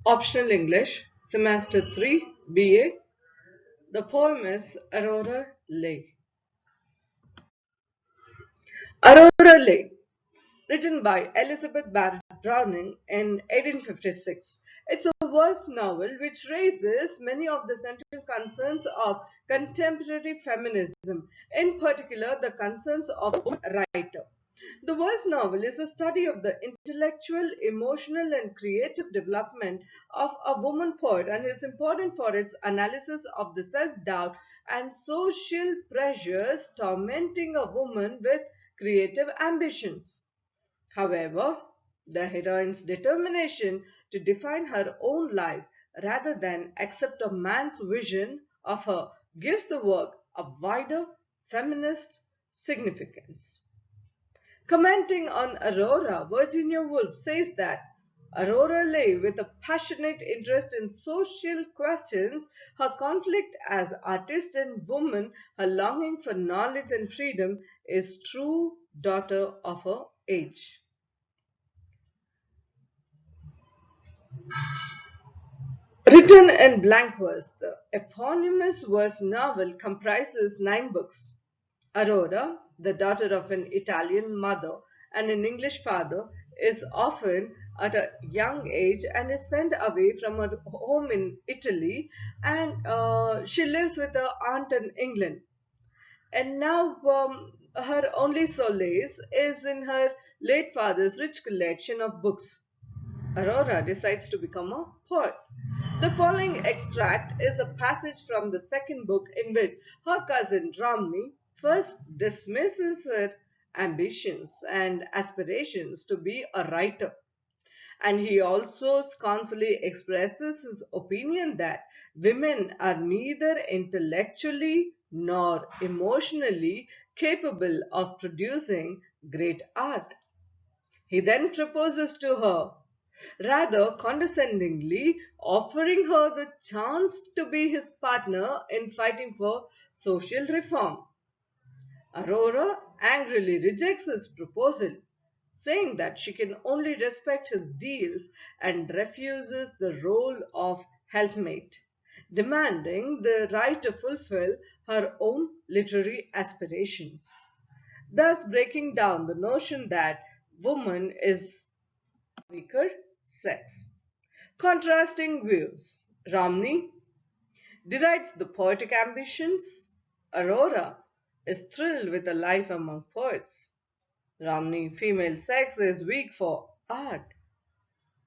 Optional English, Semester 3, BA. The poem is Aurora Leigh. Aurora Leigh, written by Elizabeth Barrett Browning in 1856. It's a verse novel which raises many of the central concerns of contemporary feminism, in particular the concerns of a writer. The verse novel is a study of the intellectual, emotional, and creative development of a woman poet and is important for its analysis of the self doubt and social pressures tormenting a woman with creative ambitions. However, the heroine's determination to define her own life rather than accept a man's vision of her gives the work a wider feminist significance. Commenting on Aurora, Virginia Woolf says that Aurora lay with a passionate interest in social questions, her conflict as artist and woman, her longing for knowledge and freedom is true daughter of her age. Written in blank verse, the eponymous verse novel comprises 9 books. Aurora, the daughter of an Italian mother and an English father, is orphaned at a young age and is sent away from her home in Italy, and she lives with her aunt in England. And now her only solace is in her late father's rich collection of books. Aurora decides to become a poet. The following extract is a passage from the second book in which her cousin Romney first dismisses her ambitions and aspirations to be a writer. And he also scornfully expresses his opinion that women are neither intellectually nor emotionally capable of producing great art. He then proposes to her, rather condescendingly offering her the chance to be his partner in fighting for social reform. Aurora angrily rejects his proposal, saying that she can only respect his deals and refuses the role of helpmate, demanding the right to fulfill her own literary aspirations, thus breaking down the notion that woman is weaker sex. Contrasting views. Romney derides the poetic ambitions. Aurora is thrilled with a life among poets. Romney, female sex is weak for art.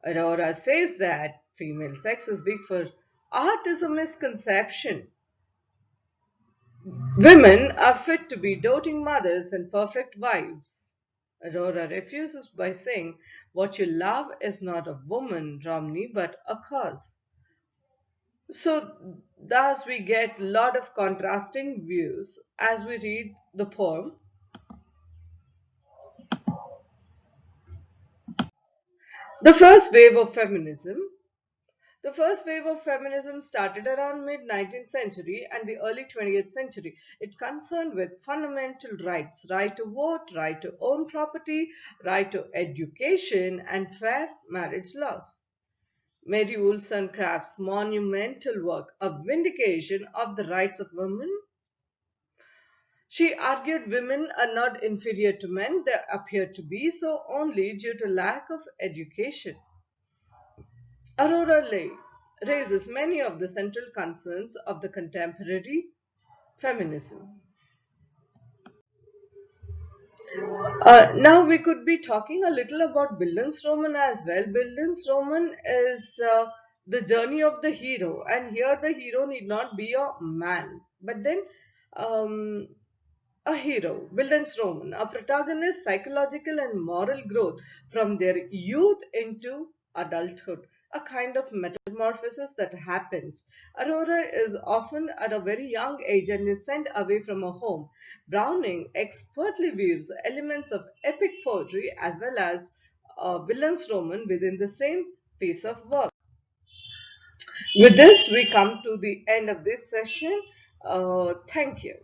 Aurora says that female sex is weak for art is a misconception. Women are fit to be doting mothers and perfect wives. Aurora refuses by saying, what you love is not a woman, Romney, but a cause. So, thus we get a lot of contrasting views as we read the poem. The first wave of feminism. The first wave of feminism started around mid 19th century and the early 20th century. It concerned with fundamental rights, right to vote, right to own property, right to education, and fair marriage laws. Mary Wollstonecraft's monumental work, A Vindication of the Rights of Women. She argued women are not inferior to men, they appear to be so only due to lack of education. Aurora Leigh raises many of the central concerns of the contemporary feminism. Now we could be talking a little about Bildungsroman as well. Bildungsroman is the journey of the hero, and here the hero need not be a man, but then um, a hero, Bildungsroman, a protagonist's psychological and moral growth from their youth into adulthood, a kind of metamorphosis that happens. Aurora is often at a very young age and is sent away from her home. Browning expertly weaves elements of epic poetry as well as Bildungsroman within the same piece of work. With this, we come to the end of this session. Thank you.